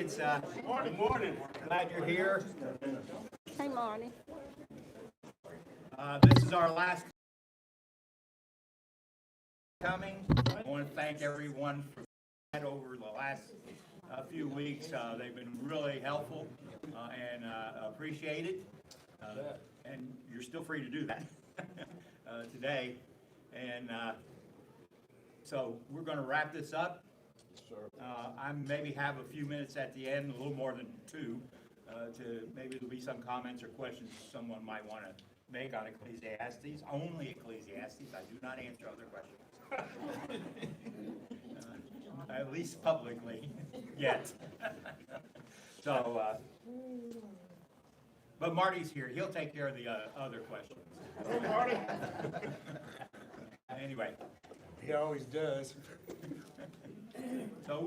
It's morning. Glad you're here. Hey, Marty. This is our last coming. I want to thank everyone for that over the last few weeks. They've been really helpful and appreciated. And you're still free to do that today. And so we're going to wrap this up. I maybe have a few minutes at the end, a little more than two, to maybe there'll be some comments or questions someone might want to make on Ecclesiastes, only Ecclesiastes. I do not answer other questions, at least publicly, yet. So, but Marty's here. He'll take care of the other questions. Hello, Marty. Anyway. He always does. So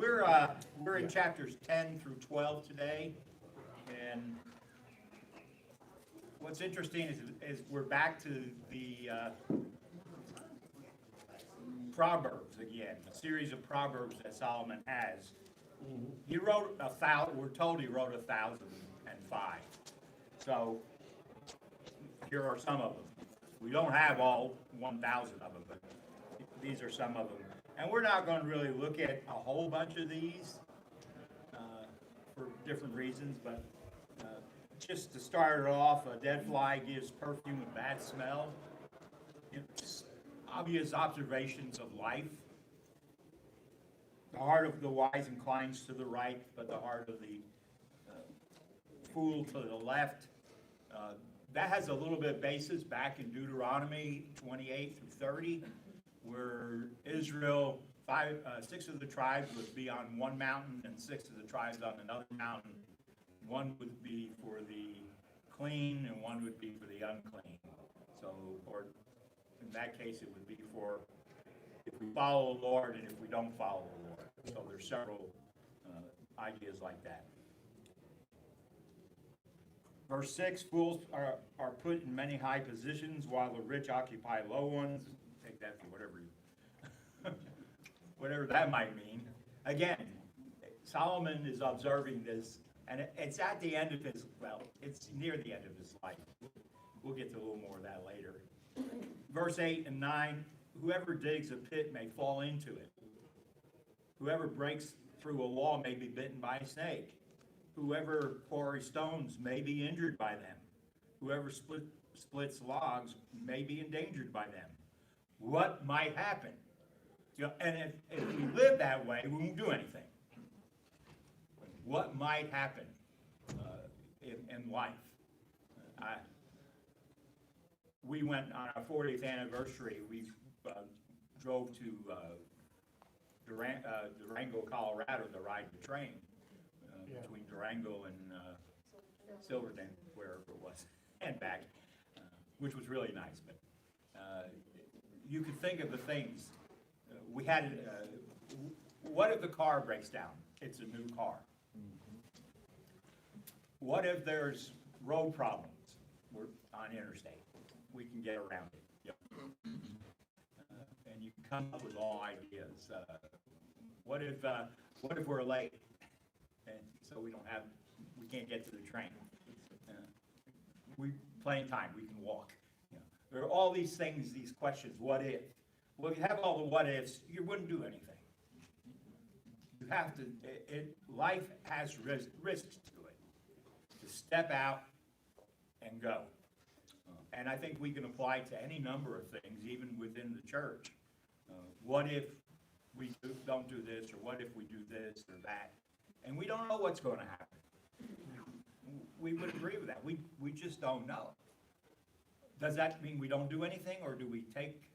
we're in chapters 10 through 12 today, and what's interesting is we're back to the Proverbs again, a series of Proverbs that Solomon has. He wrote 1,000. We're told he wrote 1,005. So here are some of them. We don't have all 1,000 of them, but these are some of them. And we're not going to really look at a whole bunch of these for different reasons, but just to start it off, a dead fly gives perfume a bad smell. Just obvious observations of life. The heart of the wise inclines to the right, but the heart of the fool to the left. That has a little bit of basis back in Deuteronomy 28 through 30. Where Israel, 6 of the tribes would be on one mountain and 6 of the tribes on another mountain. One would be for the clean and one would be for the unclean. So, or in that case, it would be for if we follow the Lord and if we don't follow the Lord. So there's several ideas like that. Verse 6, fools are put in many high positions while the rich occupy low ones. Take that for whatever that might mean. Again, Solomon is observing this, and it's at the end of his, well, it's near the end of his life. We'll get to a little more of that later. Verse 8 and 9, whoever digs a pit may fall into it. Whoever breaks through a wall may be bitten by a snake. Whoever quarries stones may be injured by them. Whoever splits logs may be endangered by them. What might happen? And if we live that way, we won't do anything. What might happen in life? We went on our 40th anniversary. We drove to Durango, Colorado to ride the train between Durango and Silverton, wherever it was, and back, which was really nice. But you could think of the things. We had, what if the car breaks down? It's a new car. What if there's road problems? We're on interstate. We can get around it. Yep. And you can come up with all ideas. What if we're late? And so we can't get to the train. We plenty of time. We can walk. There are all these things, these questions. What if? Well, if you have all the what ifs, you wouldn't do anything. You have to. Life has risks to it. To step out and go. And I think we can apply to any number of things, even within the church. What if we don't do this, or what if we do this or that? And we don't know what's going to happen. We would agree with that. We just don't know. Does that mean we don't do anything, or do we take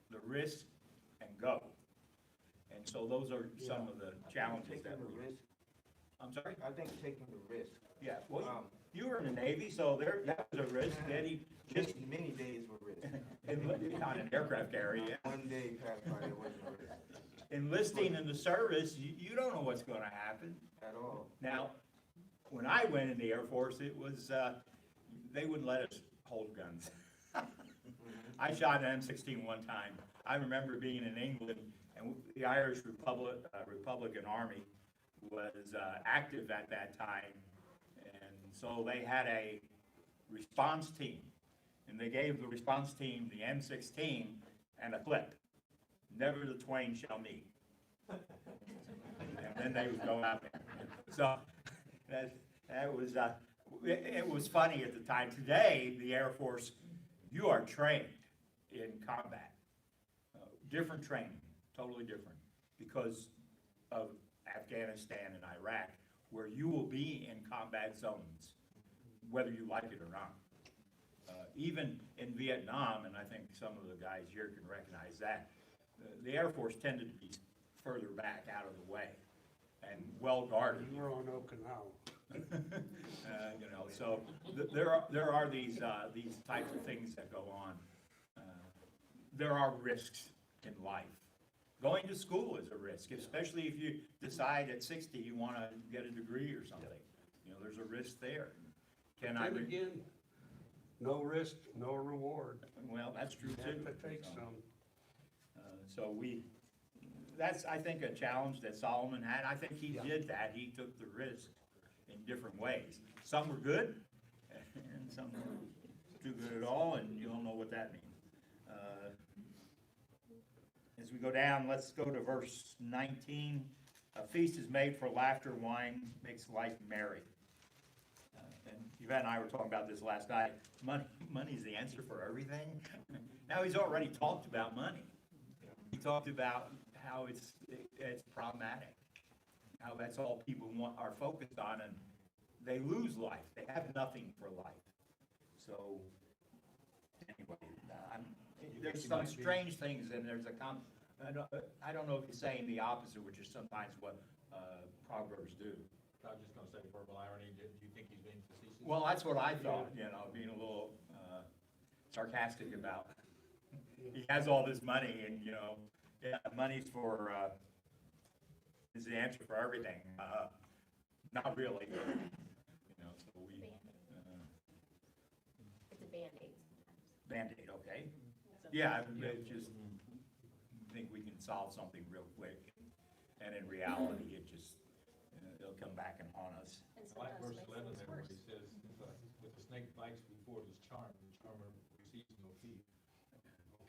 the risk and go? And so those are some of the challenges that we risk. I'm sorry? I think taking the risk. Yeah, well, you were in the Navy, so that was a risk. Eddie, just many days were risk. on an aircraft carrier. Yeah. One day passed by, it wasn't a risk. Enlisting in the service, you don't know what's going to happen. At all. Now, when I went in the Air Force, it was, they wouldn't let us hold guns. I shot an M16 one time. I remember being in England, and the Irish Republican Army was active at that time, and so they had a response team, and they gave the response team the M16 and a clip. Never the twain shall meet. And then they would go out there. So that was it was funny at the time. Today, the Air Force, you are trained in combat, different training, totally different, because of Afghanistan and Iraq, where you will be in combat zones, whether you like it or not. Even in Vietnam, and I think some of the guys here can recognize that, the Air Force tended to be further back out of the way and well guarded. You were on Okinawa. So there are these types of things that go on. There are risks in life. Going to school is a risk, especially if you decide at 60 you want to get a degree or something. There's a risk there. And again, no risk, no reward. Well, that's true You too. have to take some. So that's, I think, a challenge that Solomon had. I think he did that. He took the risk in different ways. Some were good, and some were too good at all, and you don't know what that means. As we go down, let's go to verse 19. A feast is made for laughter, wine makes life merry. And Yvette and I were talking about this last night. Money is the answer for everything. Now he's already talked about money. He talked about how it's problematic, how that's all people are focused on, and they lose life. They have nothing for life. So anyway, there's some strange things, and there's I don't know if he's saying the opposite, which is sometimes what Proverbs do. I was just gonna say verbal irony, do you think he's being facetious? Well, that's what I thought, being a little sarcastic about. He has all this money, and money's is the answer for everything. Not really. So we. It's a Band-Aid. Band-Aid, okay. Yeah, I just think we can solve something real quick, and in reality, it'll come back and haunt us. I like verse 11 there where he says, with the snake bites before it is charmed, the charmer receives no fee.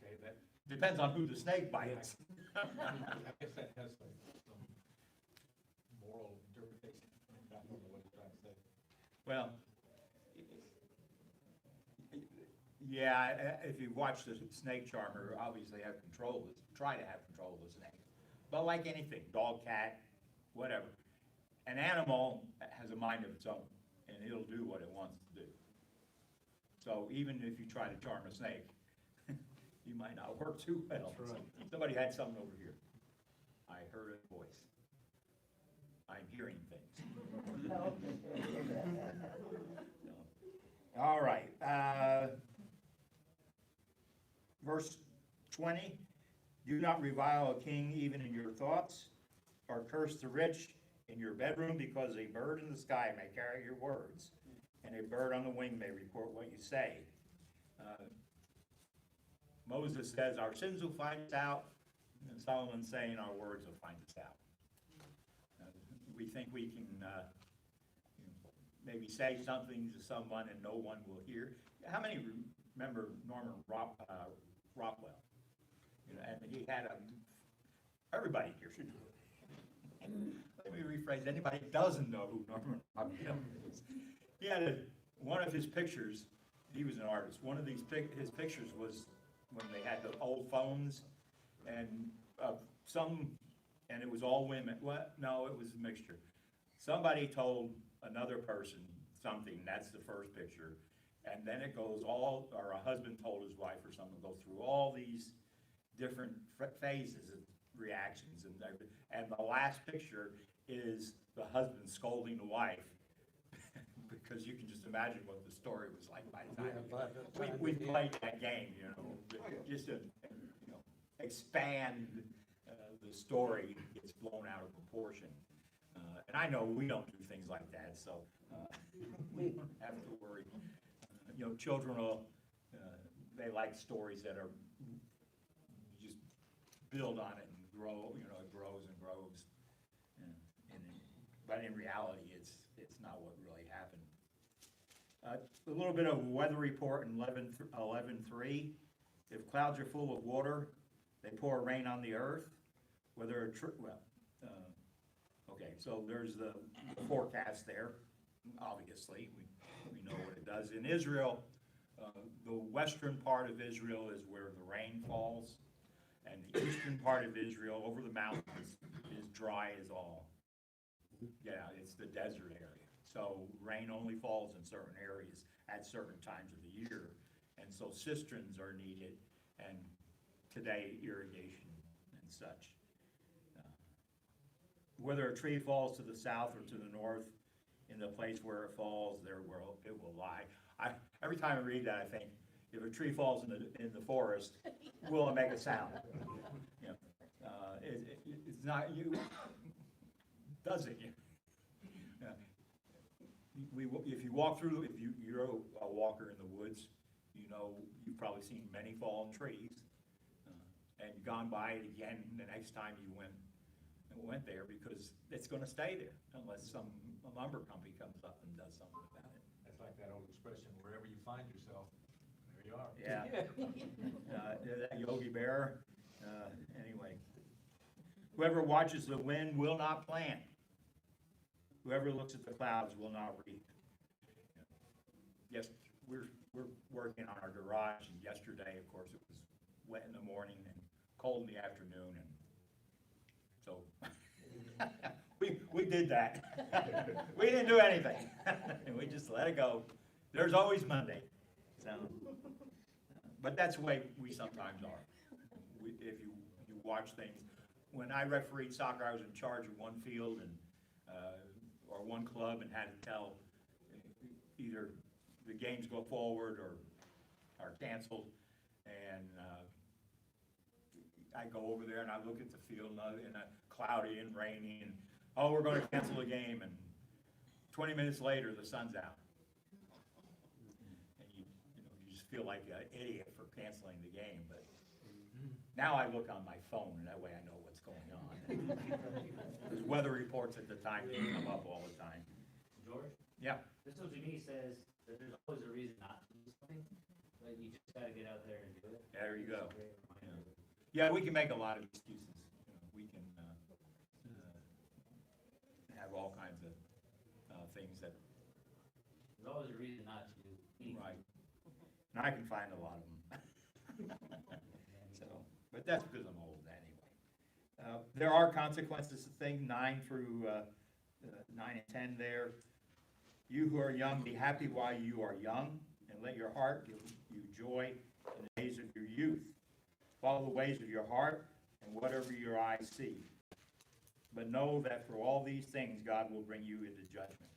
Okay, that. Depends on who the snake bites. I guess that has some moral interpretation. I don't know what he's trying to say. Well, yeah, if you watch the snake charmer, obviously try to have control of the snake. But like anything, dog, cat, whatever, an animal has a mind of its own, and it'll do what it wants to do. So even if you try to charm a snake, you might not work too well. That's right. Somebody had something over here. I heard a voice. I'm hearing things. So, all right. Verse 20, do not revile a king even in your thoughts, or curse the rich in your bedroom, because a bird in the sky may carry your words, and a bird on the wing may report what you say. Moses says our sins will find us out, and Solomon's saying our words will find us out. We think we can maybe say something to someone and no one will hear. How many remember Norman Rockwell? And he had everybody here should know. Let me rephrase, anybody that doesn't know who Norman Rockwell is. He had one of his pictures, he was an artist, one of his pictures was when they had the old phones, and and it was all women. What? No, it was a mixture. Somebody told another person something, that's the first picture, and then it goes or a husband told his wife or something, goes through all these different phases of reactions, and the last picture is the husband scolding the wife, because you can just imagine what the story was like by the time we played that game, just to expand the story gets blown out of proportion. And I know we don't do things like that, so we don't have to worry. Children they like stories that are, you just build on it and grow, it grows and grows. And but in reality, it's not what really happened. A little bit of weather report in 11:3. If clouds are full of water, they pour rain on the earth. Okay, so there's the forecast there. Obviously, we know what it does. In Israel, the western part of Israel is where the rain falls, and the eastern part of Israel, over the mountains, is dry as all. Yeah, it's the desert area. So rain only falls in certain areas at certain times of the year. And so cisterns are needed, and today irrigation and such. Whether a tree falls to the south or to the north, in the place where it falls, there it will lie. Every time I read that, I think, if a tree falls in the forest, will it make a sound? You know, it's not you. Does it? If you walk through, if you're a walker in the woods, you know you've probably seen many fallen trees, and you've gone by it again the next time you went there, because it's going to stay there unless some lumber company comes up and does something about it. That's like that old expression, wherever you find yourself, there you are. Yeah. That Yogi Bear. Anyway, whoever watches the wind will not plant. Whoever looks at the clouds will not reap. Yes, we're working on our garage, and yesterday, of course, it was wet in the morning and cold in the afternoon, and so we did that. We didn't do anything. And we just let it go. There's always Monday. So, but that's the way we sometimes are. If you watch things. When I refereed soccer, I was in charge of one field and or one club, and had to tell either the games go forward or are canceled. And I go over there and I look at the field, and cloudy and rainy, and oh, we're going to cancel the game, and 20 minutes later the sun's out, and you just feel like an idiot for canceling the game. But now I look on my phone, and that way I know what's going on. There's weather reports at the time that come up all the time. George? Yeah. This one to me says that there's always a reason not to do something, but you just gotta get out there and do it. There you go. It's a great reminder. Yeah, we can make a lot of excuses. We can have all kinds of things that. There's always a reason not to eat. Right. And I can find a lot of them. So, but that's because I'm old anyway. There are consequences to things, 9 through 9 and 10 there. You who are young, be happy while you are young, and let your heart give you joy in the days of your youth. Follow the ways of your heart and whatever your eyes see. But know that for all these things, God will bring you into judgment.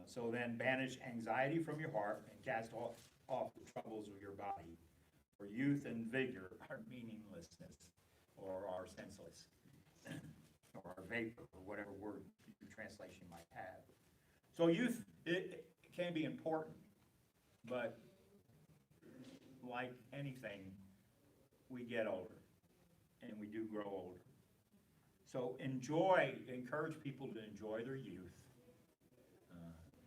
So then banish anxiety from your heart and cast off the troubles of your body. For youth and vigor are meaninglessness, or are senseless, or are vapor, or whatever word your translation might have. So youth, it can be important, but like anything, we get older, and we do grow older. So encourage people to enjoy their youth,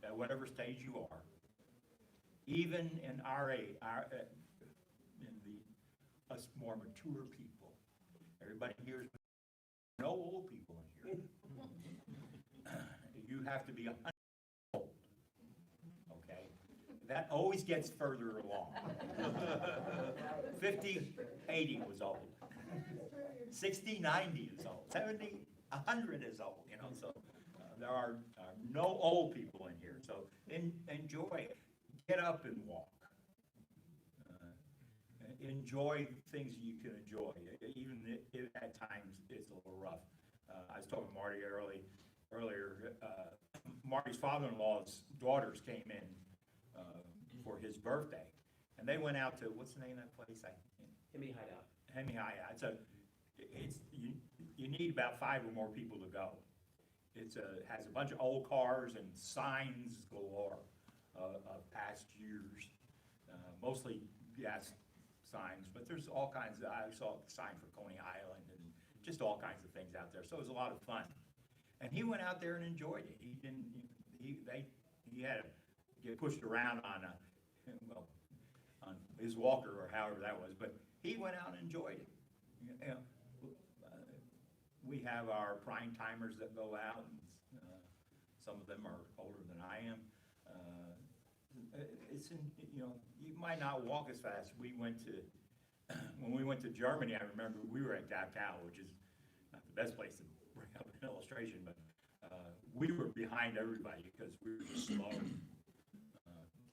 at whatever stage you are. Even in our age, us more mature people. Everybody here is no old people in here. You have to be 100 old, okay? That always gets further along. 50, 80 was old. 60, 90 is old. 70, 100 is old, so there are no old people in here. So enjoy it. Get up and walk. Enjoy things you can enjoy, even if at times it's a little rough. I was talking to Marty earlier. Marty's father-in-law's daughters came in for his birthday, and they went out to, what's the name of that place? Hemi Hideout. Hemi Hideout. You need about 5 or more people to go. It has a bunch of old cars and signs galore of past years, mostly gas signs, but there's all kinds of, I saw a sign for Coney Island and just all kinds of things out there. So it was a lot of fun. And he went out there and enjoyed it. He didn't, he had to get pushed around on on his walker or however that was, but he went out and enjoyed it. You know, we have our prime timers that go out, and some of them are older than I am. You might not walk as fast. When we went to Germany, I remember we were at Dachau, which is not the best place to bring up an illustration, but we were behind everybody because we were just slow,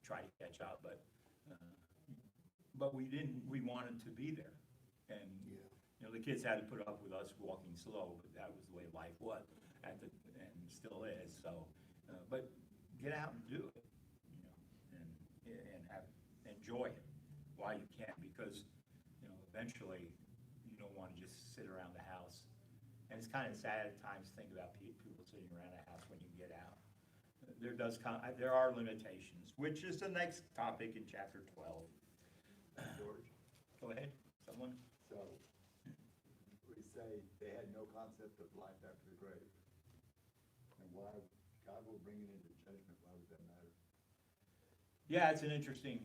try to catch up, but we didn't, we wanted to be there. And, the kids had to put up with us walking slow, but that was the way life was and still is, so, but get out and do it, and enjoy it while you can, because, eventually you don't want to just sit around the house. And it's kind of sad at times to think about people sitting around the house when you get out. There are limitations, which is the next topic in chapter 12. George, Go ahead, someone. so we say they had no concept of life after the grave. And why God will bring it into judgment, why would that matter? Yeah, it's an interesting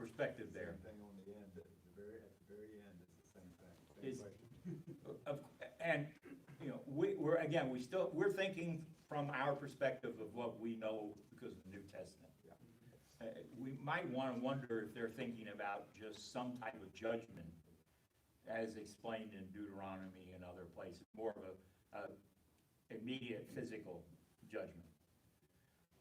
perspective there. Same thing on the end, at the very end, it's the same thing. Same Is- question. And, we're thinking from our perspective of what we know because of the New Testament. We might want to wonder if they're thinking about just some type of judgment as explained in Deuteronomy and other places, more of a immediate physical judgment.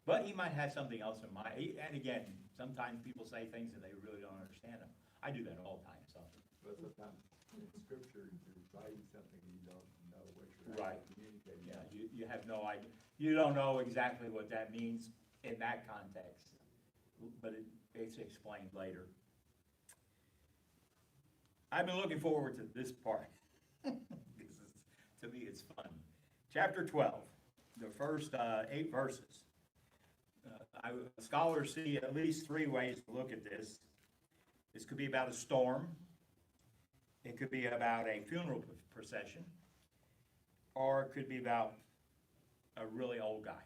But he might have something else in mind. And again, sometimes people say things and they really don't understand them. I do that all the time, so. But sometimes in scripture, you're writing something and you don't know what you're Right. actually communicating. Yeah, you have no idea. You don't know exactly what that means in that context, but it's explained later. I've been looking forward to this part because to me it's fun. Chapter 12, the first 8 verses. Scholars see at least 3 ways to look at this. This could be about a storm. It could be about a funeral procession, or it could be about a really old guy,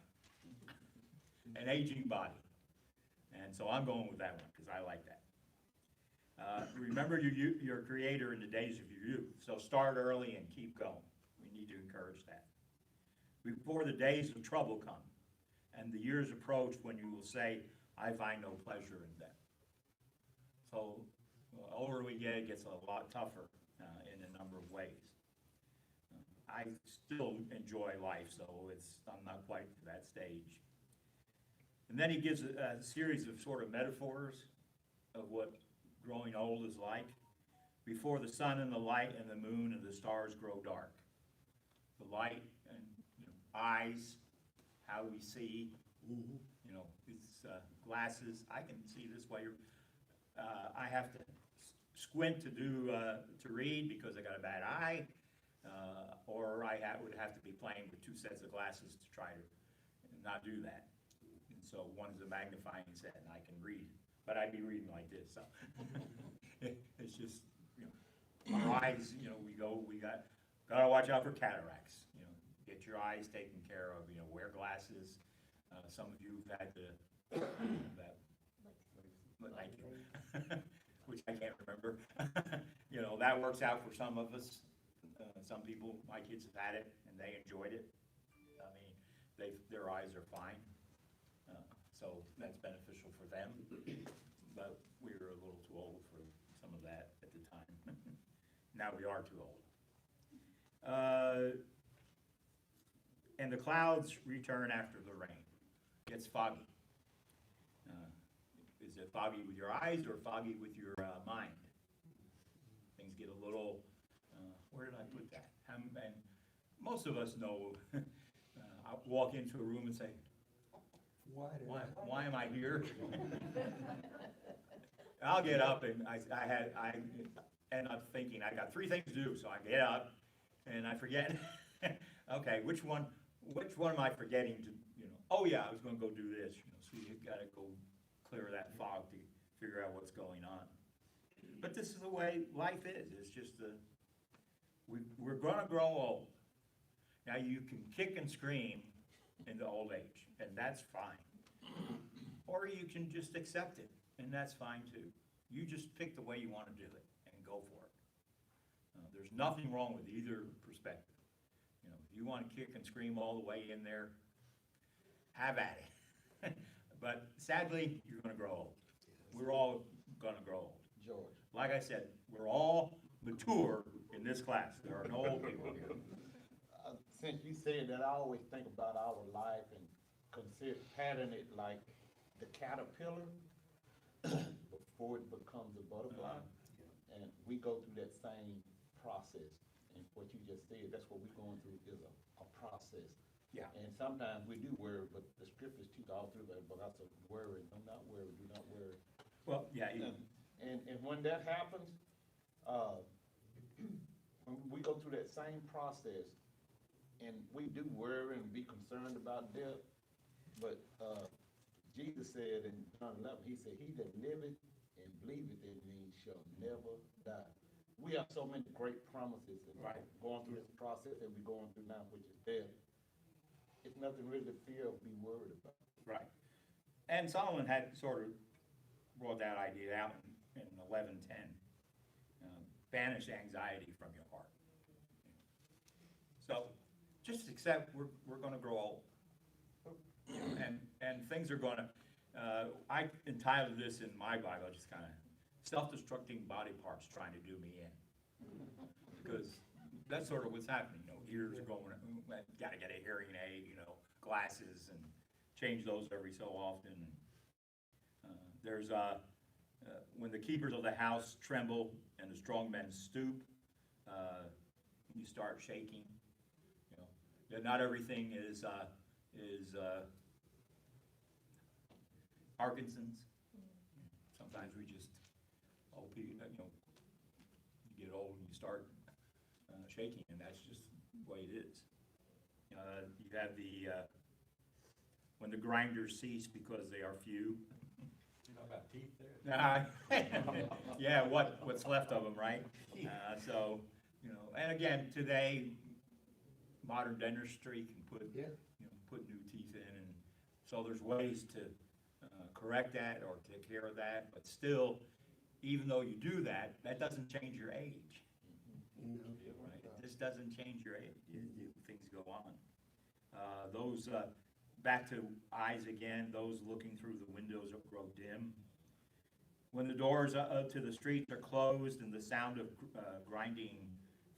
an aging body. And so I'm going with that one because I like that. Remember your Creator in the days of your youth. So start early and keep going. We need to encourage that. Before the days of trouble come and the years approach when you will say, I find no pleasure in them. So the older we get, it gets a lot tougher in a number of ways. I still enjoy life, so I'm not quite to that stage. And then he gives a series of sort of metaphors of what growing old is like. Before the sun and the light and the moon and the stars grow dark. The light and eyes, how we see, it's glasses. I can see this way. I have to squint to read because I got a bad eye, or I would have to be playing with 2 sets of glasses to try to not do that. And so one is a magnifying set, and I can read, but I'd be reading like this. So it's just our eyes. We gotta watch out for cataracts. Get your eyes taken care of. Wear glasses. Some of you have had that. Thank you. Which I can't remember. That works out for some of us. Some people, my kids have had it and they enjoyed it. I mean, their eyes are fine. So that's beneficial for them. But we were a little too old for some of that at the time. Now we are too old. And the clouds return after the rain. It gets foggy. Is it foggy with your eyes or foggy with your mind? Things get a little, where did I put that? And most of us know, I'll walk into a room and say, why am I here? I'll get up and I end up thinking, I got 3 things to do, so I get up and I forget, okay, which one am I forgetting to, oh yeah, I was gonna go do this, so you gotta go clear that fog to figure out what's going on. But this is the way life is. It's just we're gonna grow old. Now, you can kick and scream in the old age, and that's fine. Or you can just accept it, and that's fine too. You just pick the way you want to do it and go for it. There's nothing wrong with either perspective. You know, if you want to kick and scream all the way in there, have at it. But sadly, you're gonna grow old. We're all gonna grow old. George, Like I said, we're all mature in this class. There are no old people here. since you said that, I always think about our life and consider pattern it like the caterpillar before it becomes a butterfly. And we go through that same process. And what you just said, that's what we're going through is a process. Yeah. And sometimes we do worry, but the scriptures teach all through that, but I said, worry, do not worry, do not worry. Well, yeah, And when that happens, when we go through that same process, and we do worry and be concerned about death, but Jesus said in John 11, he said, he that liveth and believeth in me shall never die. We have so many great promises and Right. going through this process that we're going through now, which is death. It's nothing really to fear or be worried about. right. And Solomon had sort of brought that idea out in 11:10. Banish anxiety from your heart. So just accept we're gonna grow old. You know, and things are gonna, I entitled this in my Bible, just kind of self-destructing body parts trying to do me in. Because that's sort of what's happening, you know, ears are going, gotta get a hearing aid, you know, glasses, and change those every so often. There's when the keepers of the house tremble and the strong men stoop, you start shaking. You know, that not everything is Parkinson's. Sometimes we just, you know, you get old and you start shaking, and that's just the way it is. You have when the grinders cease because they are few. You know about teeth there? Yeah, what's left of them, right? So, you know, and again, today, modern dentistry can put, you know, put new teeth in, and so there's ways to correct that or take care of that, but still, even though you do that, that doesn't change your age. Right? This doesn't change your age. Things go on. Those, back to eyes again, those looking through the windows grow dim. When the doors to the streets are closed and the sound of grinding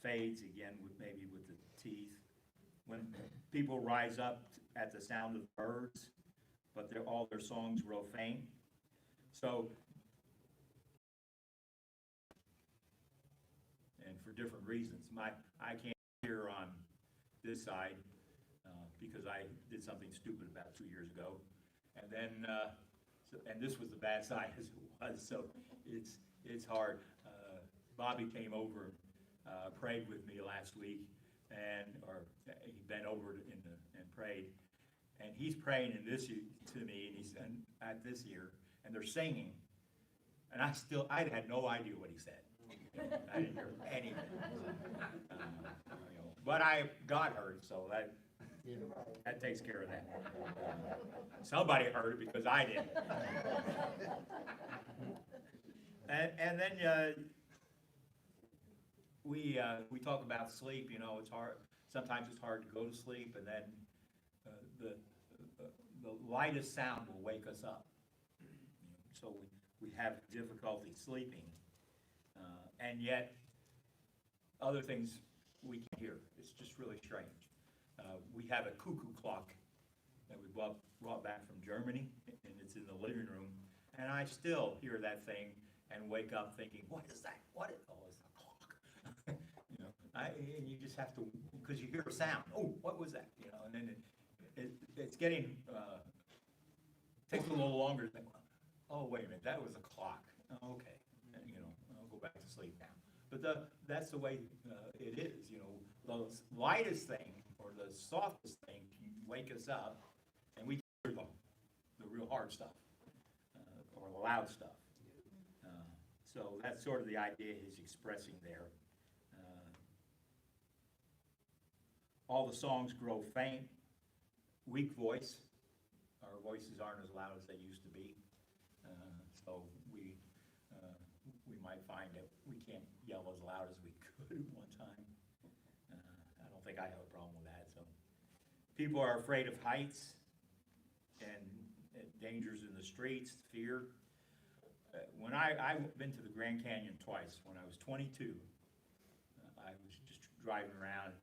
fades again, maybe with the teeth. When people rise up at the sound of birds, but all their songs grow faint. So, and for different reasons. I can't hear on this side because I did something stupid about 2 years ago. And then, and this was the bad side as it was, so it's hard. Bobby came over and prayed with me last week, or he bent over and prayed. And he's praying in this to me, and he's at this ear, and they're singing. And I had no idea what he said. I didn't hear anything. You know, but God heard, so that takes care of that. Somebody heard it because I didn't. And then we talk about sleep. You know, it's hard. Sometimes it's hard to go to sleep, and then the lightest sound will wake us up. So we have difficulty sleeping, and yet other things we can hear. It's just really strange. We have a cuckoo clock that we brought back from Germany, and it's in the living room, and I still hear that thing and wake up thinking, what is that? Oh, it's a clock. You know, and you just have to, because you hear a sound. Oh, what was that? You know, and then it's getting, takes a little longer to think, oh, wait a minute, that was a clock. Oh, okay, and, you know, I'll go back to sleep now. But that's the way it is, you know. The lightest thing or the softest thing can wake us up, and we hear the real hard stuff or the loud stuff. So that's sort of the idea he's expressing there. all the songs grow faint, weak voice. Our voices aren't as loud as they used to be. So we might find that we can't yell as loud as we could one time. I don't think I have a problem with that, so. People are afraid of heights and dangers in the streets, fear. When I've been to the Grand Canyon twice. When I was 22, I was just driving around.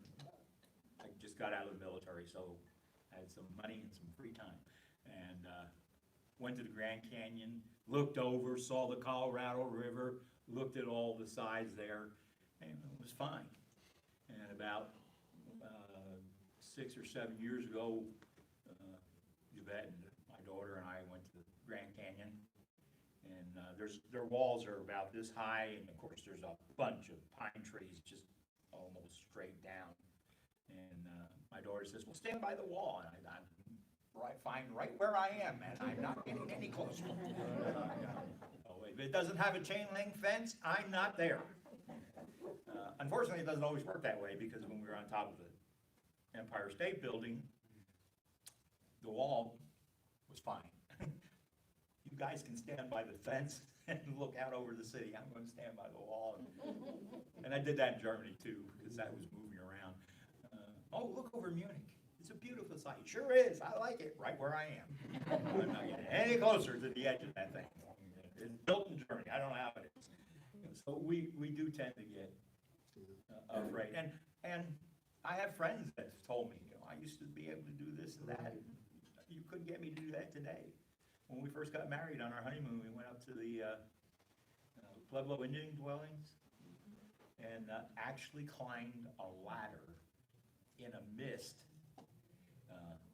I just got out of the military, so I had some money and some free time. And went to the Grand Canyon, looked over, saw the Colorado River, looked at all the sides there, and it was fine. And about 6 or 7 years ago, Yvette and my daughter and I went to the Grand Canyon. And their walls are about this high, and of course there's a bunch of pine trees just almost straight down. And my daughter says, "Well, stand by the wall." And I'm fine right where I am, and I'm not getting any closer. So if it doesn't have a chain link fence, I'm not there. Unfortunately, it doesn't always work that way, because when we were on top of the Empire State Building, the wall was fine. You guys can stand by the fence and look out over the city. I'm going to stand by the wall. And I did that in Germany too, because I was moving around. Oh, look over Munich. It's a beautiful sight. Sure is. I like it right where I am. I'm not getting any closer to the edge of that thing. It's built in Germany. I don't know how it is. So we do tend to get afraid. And I have friends that have told me, I used to be able to do this and that. You couldn't get me to do that today. When we first got married on our honeymoon, we went up to the Pueblo Indian dwellings and actually climbed a ladder in a mist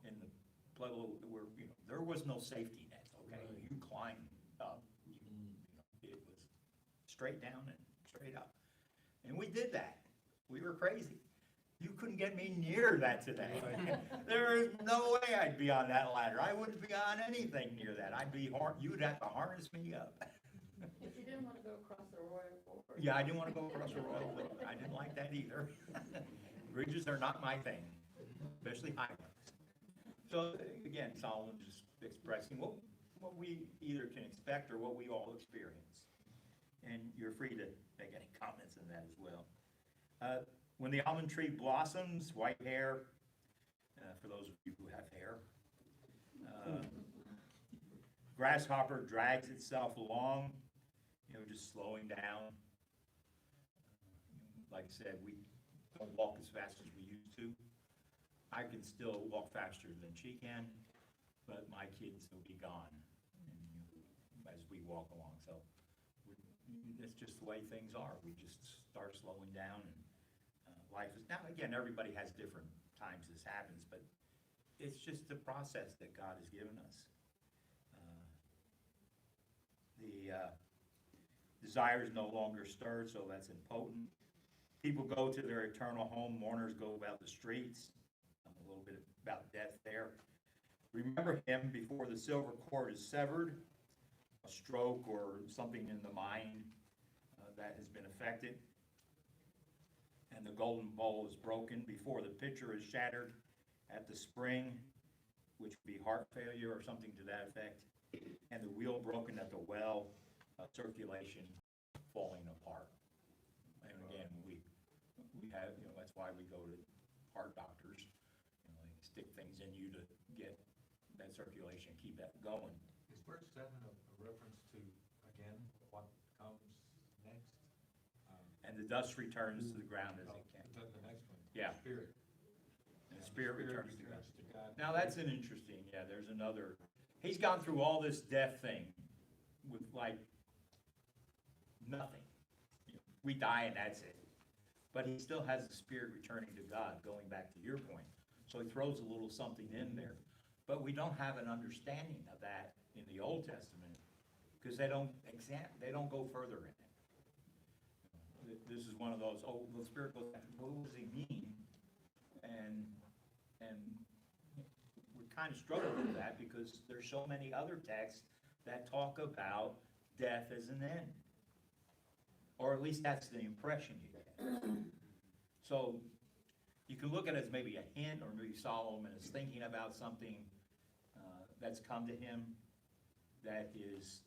in the Pueblo, where there was no safety net. Okay, you climbed up. It was straight down and straight up, and we did that. We were crazy. You couldn't get me near that today. There is no way I'd be on that ladder. I wouldn't be on anything near that. You'd have to harness me up. But you didn't want to go across the Royal Ford. Yeah, I didn't want to go across the Royal Ford. I didn't like that either. Bridges are not my thing, especially high ones. So again, Solomon's just expressing what we either can expect or what we all experience. And you're free to make any comments on that as well. When the almond tree blossoms, white hair, for those of you who have hair. Grasshopper drags itself along, just slowing down. Like I said, we don't walk as fast as we used to. I can still walk faster than she can, but my kids will be gone as we walk along. So that's just the way things are. We just start slowing down, and life is, now again, everybody has different times this happens, but it's just the process that God has given us. The desire is no longer stirred, so that's impotent. People go to their eternal home. Mourners go about the streets. A little bit about death there. Remember him before the silver cord is severed, a stroke or something in the mind that has been affected, and the golden bowl is broken, before the pitcher is shattered at the spring, which would be heart failure or something to that effect, and the wheel broken at the well, circulation falling apart. And again, we have, that's why we go to heart doctors. They stick things in you to get that circulation, keep that going. Is verse 7 a reference to, again, what comes next? And the dust returns to the ground as it can. The next one. Yeah. Spirit. And the spirit returns to God. to God. Now that's an interesting, there's another, he's gone through all this death thing with like nothing. We die and that's it. But he still has the spirit returning to God, going back to your point. So he throws a little something in there. But we don't have an understanding of that in the Old Testament, because they don't go further in it. This is one of those, the Spirit goes, what does he mean? And we kind of struggle with that, because there's so many other texts that talk about death as an end. Or at least that's the impression you get. So You can look at it as maybe a hint, or maybe Solomon is thinking about something that's come to him, that is,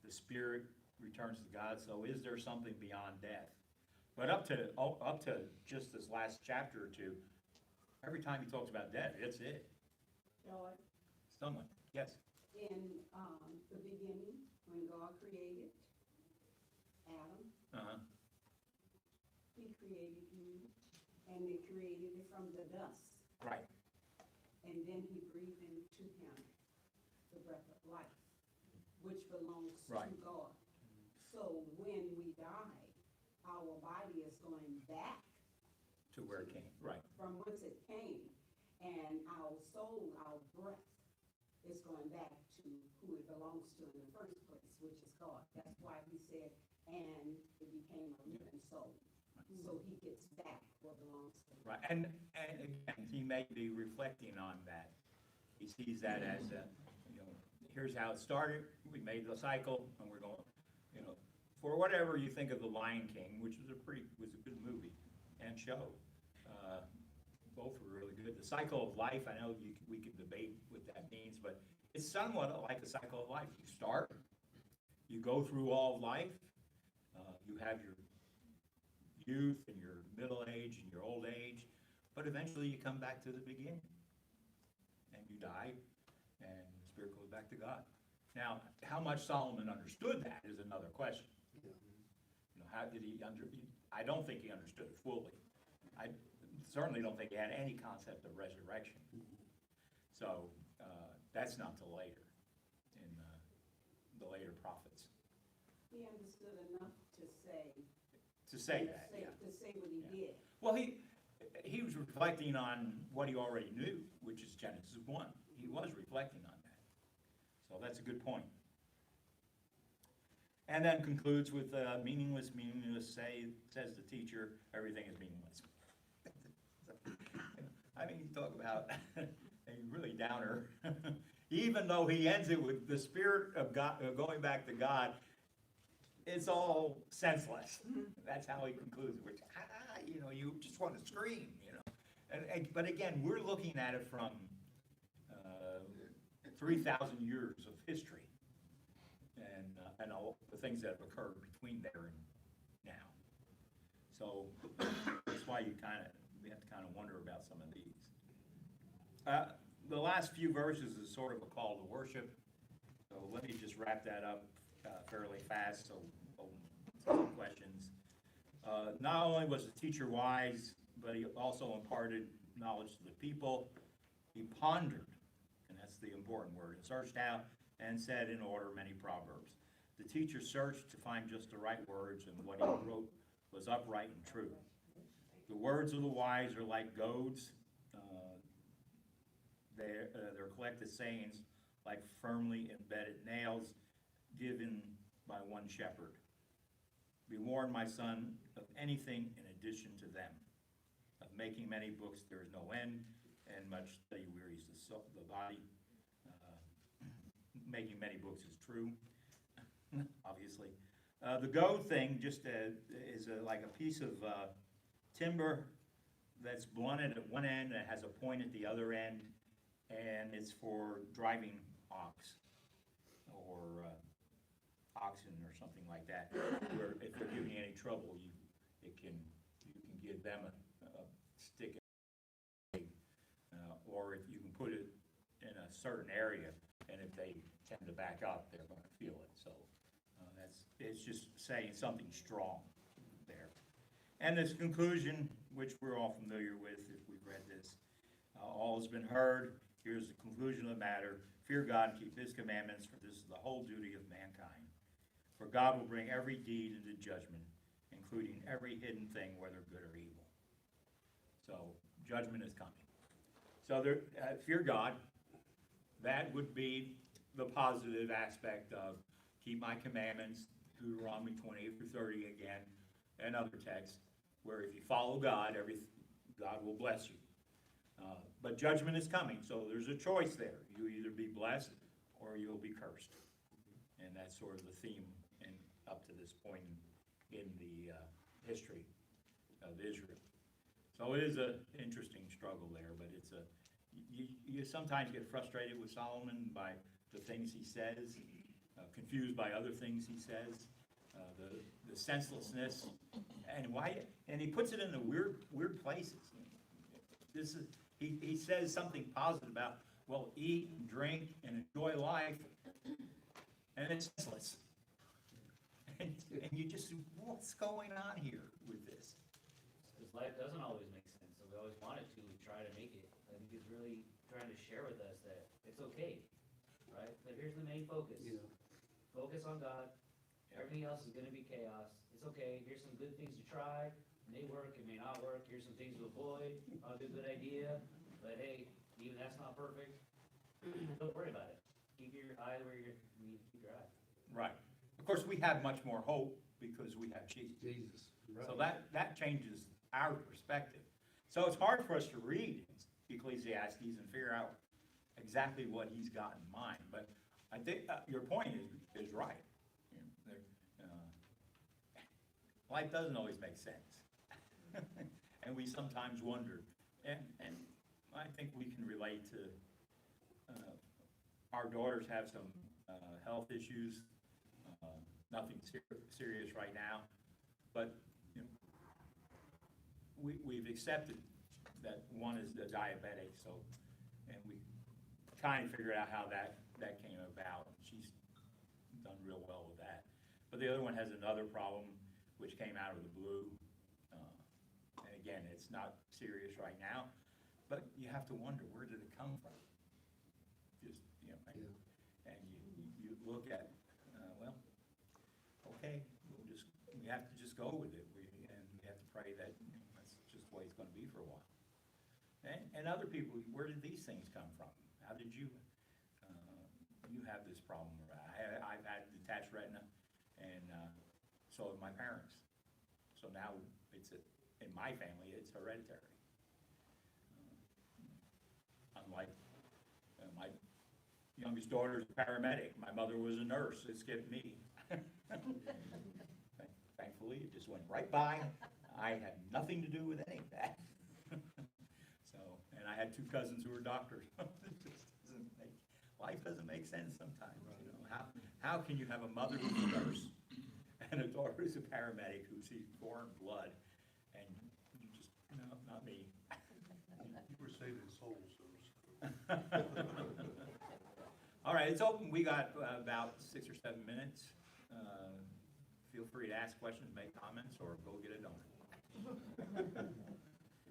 the spirit returns to God. So is there something beyond death? But up to just this last chapter or two, every time he talks about death, it's it. George, Someone, yes. in, the beginning, when God created Adam, Uh-huh. he created you, and he created it from the dust. Right. And then he breathed into him the breath of life, which belongs Right. to God. So when we die, our body is going back To where it came, right. from whence it came, and our soul, our breath, is going back to who it belongs to in the first place, which is God. That's why he said, and it became a living soul. So he gets back what belongs to him. Right, and again, he may be reflecting on that. He sees that as, here's how it started, we made the cycle, and we're going, for whatever you think of The Lion King, which was a good movie and show. Both were really good. The cycle of life, I know we could debate what that means, but it's somewhat like a cycle of life. You start, you go through all of life, you have your youth and your middle age and your old age, but eventually you come back to the beginning. And you die, and the spirit goes back to God. Now, how much Solomon understood that is another question. How did he I don't think he understood it fully. I certainly don't think he had any concept of resurrection. So, that's not till later, in the later prophets. He understood enough to say. To say that, yeah. To say what he did. Well, he was reflecting on what he already knew, which is Genesis 1. He was reflecting on that. So that's a good point. And then concludes with meaningless, says the teacher, everything is meaningless. I mean, you talk about a really downer. Even though he ends it with the spirit of God, going back to God, it's all senseless. That's how he concludes it, which, you just want to scream, but again, we're looking at it from 3,000 years of history, and all the things that have occurred between there and now. So that's why we have to kind of wonder about some of these. The last few verses is sort of a call to worship. So let me just wrap that up fairly fast, so some questions. Not only was the teacher wise, but he also imparted knowledge to the people. He pondered, and that's the important word, searched out and said in order many proverbs. The teacher searched to find just the right words, and what he wrote was upright and true. The words of the wise are like goads. They're collected sayings like firmly embedded nails given by one shepherd. Be warned, my son, of anything in addition to them. Of making many books there is no end, and much study wearies the body. Making many books is true, obviously. The goad thing just is like a piece of timber that's blunted at one end and it has a point at the other end, and it's for driving ox or oxen or something like that, where if they're giving you any trouble, you can give them a stick, or if you can put it in a certain area, and if they tend to back up, they're going to feel it. So it's just saying something strong there. And this conclusion, which we're all familiar with if we've read this, all has been heard. Here's the conclusion of the matter. Fear God and keep his commandments, for this is the whole duty of mankind. For God will bring every deed into judgment, including every hidden thing, whether good or evil. So judgment is coming. So fear God. That would be the positive aspect of keep my commandments, Deuteronomy 28 through 30 again, and other texts, where if you follow God, God will bless you. But judgment is coming, so there's a choice there. You either be blessed or you'll be cursed. And that's sort of the theme up to this point in the history of Israel. So it is an interesting struggle there, but it's you sometimes get frustrated with Solomon by the things he says, confused by other things he says, the senselessness, and he puts it in the weird places. This is, he says something positive about, well, eat and drink and enjoy life, and it's senseless. And you just, what's going on here with this? Because life doesn't always make sense, so we always want it to, we try to make it. I think he's really trying to share with us that it's okay, right? But here's the main focus. Yeah. Focus on God. Everything else is gonna be chaos. It's okay, here's some good things to try. It may work, it may not work. Here's some things to avoid. Probably a good idea, but hey, even that's not perfect. Don't worry about it. Keep your eye where you need to keep your eye. Right. Of course, we have much more hope because we have Jesus. Jesus. So that changes our perspective. So it's hard for us to read Ecclesiastes and figure out exactly what he's got in mind. But I think your point is right. Life doesn't always make sense. And we sometimes wonder. And I think we can relate to our daughters have some health issues. Nothing serious right now. But you know, we've accepted that one is a diabetic, so, and we kind of figured out how that came about. She's done real well with that. But the other one has another problem, which came out of the blue. And again, it's not serious right now, but you have to wonder, where did it come from? Just, you know, and you look at, well, okay, we have to just go with it. And we have to pray that that's just the way it's gonna be for a while. And other people, where did these things come from? How did you have this problem? I've had detached retina, and so have my parents. So now in my family, it's hereditary. Unlike my youngest daughter is a paramedic. My mother was a nurse. It skipped me. Thankfully, it just went right by. I had nothing to do with any of that. So, and I had two cousins who were doctors. Life doesn't make sense sometimes. You know, how can you have a mother who's a nurse and a daughter who's a paramedic who sees foreign blood, and you just, no, not me. You were saving souls, so. All right, it's open. We got about 6 or 7 minutes. Feel free to ask questions, make comments, or go get a donut.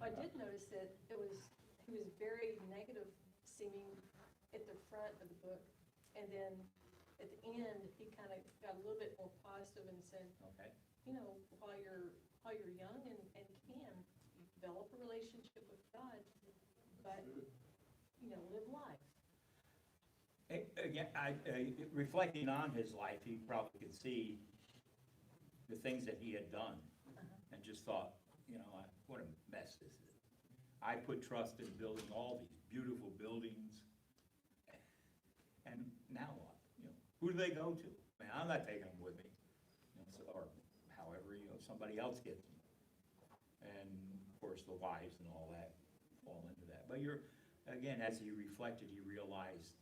I did notice that he was very negative seeming at the front of the book, and then at the end, he kind of got a little bit more positive and said, Okay. you know, while you're young and can develop a relationship with God, but, you know, live life. Again, reflecting on his life, he probably could see the things that he had done, and just thought, you know, what a mess this is. I put trust in building all these beautiful buildings, and now what? You know, who do they go to? Man, I'm not taking them with me, you know, or however, you know, somebody else gets them. And of course, the wives and all that fall into that. But again, as he reflected, he realized,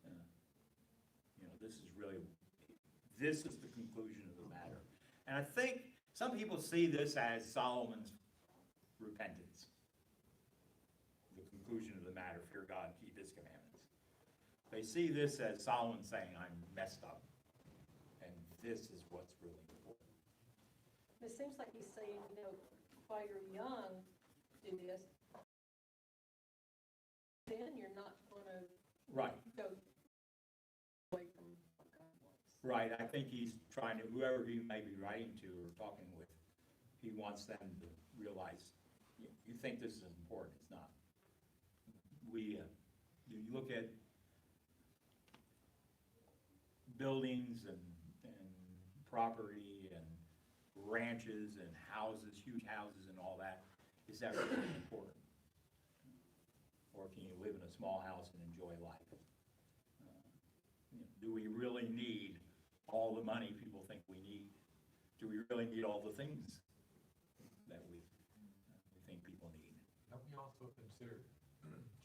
you know, this is the conclusion of the matter. And I think some people see this as Solomon's repentance. The conclusion of the matter, fear God and keep his commandments. They see this as Solomon saying, I'm messed up. And this is what's really important. It seems like he's saying, you know, while you're young, do this. Then you're not gonna Right. go away from what God wants. Right, I think he's trying to, whoever he may be writing to or talking with, he wants them to realize, you think this is important, it's not. You look at buildings and property and ranches and houses, huge houses and all that, is that really important? Or can you live in a small house and enjoy life? Do we really need all the money people think we need? Do we really need all the things that we think people also consider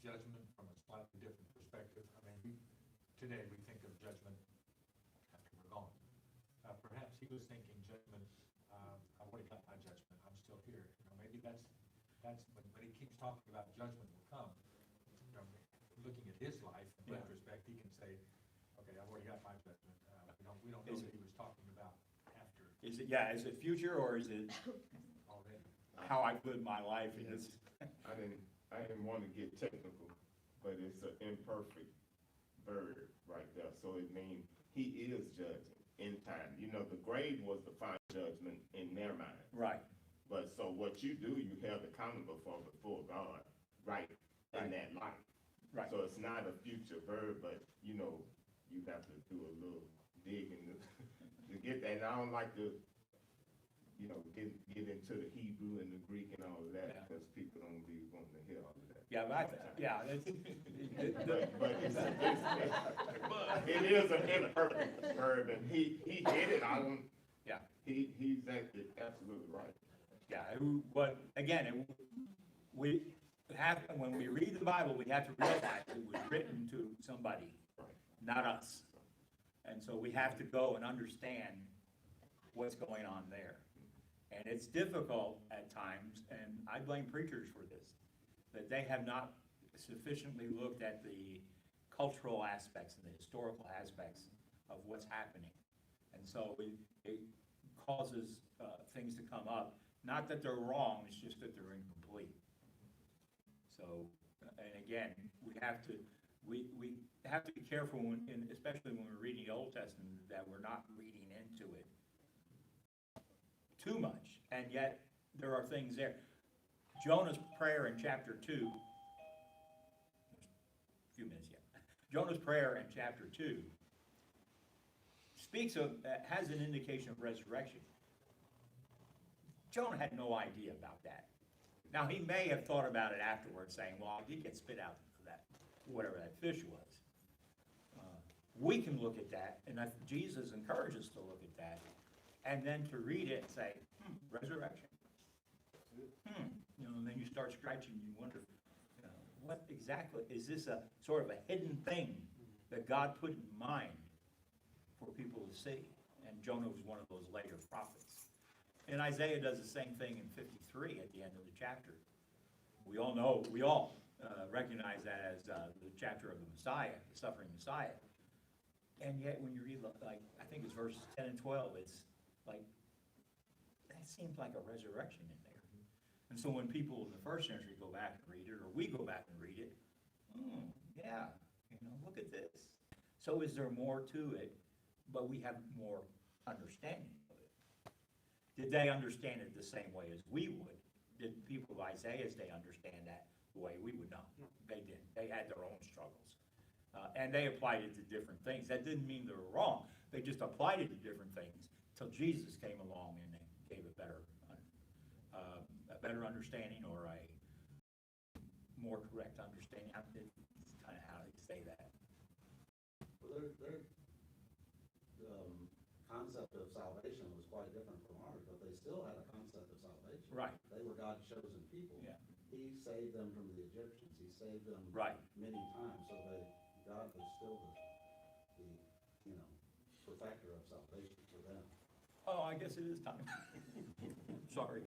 judgment from a slightly different perspective? I mean, today we think of judgment after we're gone. Perhaps he was thinking judgment, I've already got my judgment, I'm still here. You know, maybe that's when he keeps talking about judgment will come. You know, looking at his life in retrospect, he can say, okay, I've already got my judgment. We don't know that he was talking about after Is it future or is it already. how I live my life in this? I didn't want to get technical, but it's an imperfect verb right there. So it means he is judging in time. You know, the grave was the final judgment in their mind. Right, But so what you do, you held accountable for before God, right, in that life. right. So it's not a future verb, but you know, you have to do a little digging to get that. And I don't like to, you know, get into the Hebrew and the Greek and all of that, Yeah. because people don't be wanting to hear all of that. Yeah, but But it is an imperfect verb, and he hit it. I don't. Yeah. He's absolutely right. yeah, but again, we have, when we read the Bible, we have to realize it was written to somebody, not us. And so we have to go and understand what's going on there. And it's difficult at times, and I blame preachers for this, that they have not sufficiently looked at the cultural aspects and the historical aspects of what's happening. And so it causes things to come up. Not that they're wrong, it's just that they're incomplete. So, and again, we have to be careful, and especially when we're reading the Old Testament, that we're not reading into it too much, and yet there are things there. Jonah's prayer in chapter 2, a few minutes yet. Jonah's prayer in chapter 2 speaks of, has an indication of resurrection. Jonah had no idea about that. Now, he may have thought about it afterwards, saying, well, I did get spit out of that, whatever that fish was. We can look at that, and Jesus encourages us to look at that, and then to read it and say, resurrection. You know, and then you start scratching, you wonder, you know, what exactly, is this a sort of a hidden thing that God put in mind for people to see? And Jonah was one of those later prophets. And Isaiah does the same thing in 53 at the end of the chapter. We all know, recognize that as the chapter of the Messiah, the suffering Messiah. And yet when you read, like, I think it's verses 10 and 12, it's like, that seems like a resurrection in there. And so when people in the first century go back and read it, or we go back and read it, yeah, you know, look at this. So is there more to it, but we have more understanding of it. Did they understand it the same way as we would? Did people of Isaiah's day understand that the way we would? No, they didn't. They had their own struggles. And they applied it to different things. That didn't mean they were wrong. They just applied it to different things till Jesus came along and they gave a better understanding, or a more correct understanding. It's kind of how they say that. Well, their concept of salvation was quite different from ours, but they still had a concept of salvation. Right. They were God's chosen people. Yeah. He saved them from the Egyptians. He saved them Right. many times, so God was still the perfecter of salvation for them. Oh, I guess it is time. Sorry.